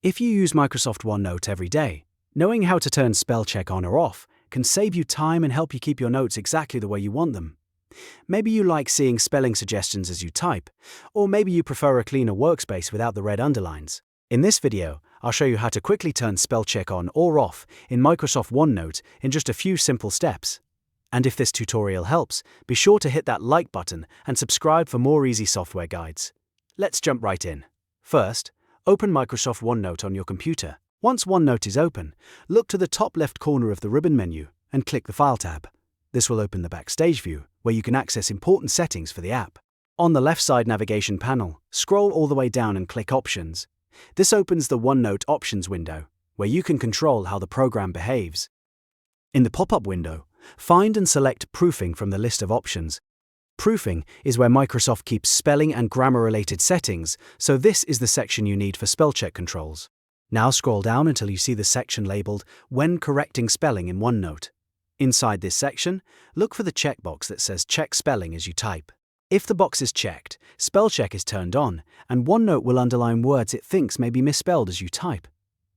If you use Microsoft OneNote every day, knowing how to turn spell check on or off can save you time and help you keep your notes exactly the way you want them. Maybe you like seeing spelling suggestions as you type, or maybe you prefer a cleaner workspace without the red underlines. In this video, I'll show you how to quickly turn spell check on or off in Microsoft OneNote in just a few simple steps. And if this tutorial helps, be sure to hit that like button and subscribe for more easy software guides. Let's jump right in. First, open Microsoft OneNote on your computer. Once OneNote is open, look to the top left corner of the ribbon menu and click the File tab. This will open the Backstage view, where you can access important settings for the app. On the left side navigation panel, scroll all the way down and click Options. This opens the OneNote Options window, where you can control how the program behaves. In the pop-up window, find and select Proofing from the list of options. Proofing is where Microsoft keeps spelling and grammar-related settings, so this is the section you need for spell check controls. Now scroll down until you see the section labeled When Correcting Spelling in OneNote. Inside this section, look for the checkbox that says Check Spelling as you type. If the box is checked, spell check is turned on, and OneNote will underline words it thinks may be misspelled as you type.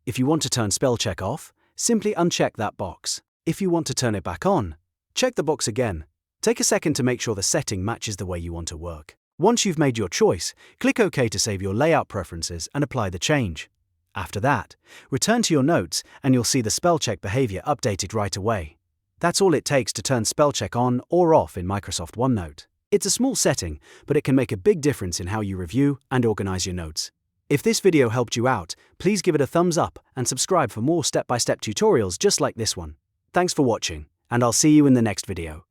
If you want to turn spell check off, simply uncheck that box. If you want to turn it back on, check the box again. Take a second to make sure the setting matches the way you want to work. Once you've made your choice, click OK to save your layout preferences and apply the change. After that, return to your notes and you'll see the spell check behavior updated right away. That's all it takes to turn spell check on or off in Microsoft OneNote. It's a small setting, but it can make a big difference in how you review and organize your notes. If this video helped you out, please give it a thumbs up and subscribe for more step-by-step tutorials just like this one. Thanks for watching, and I'll see you in the next video.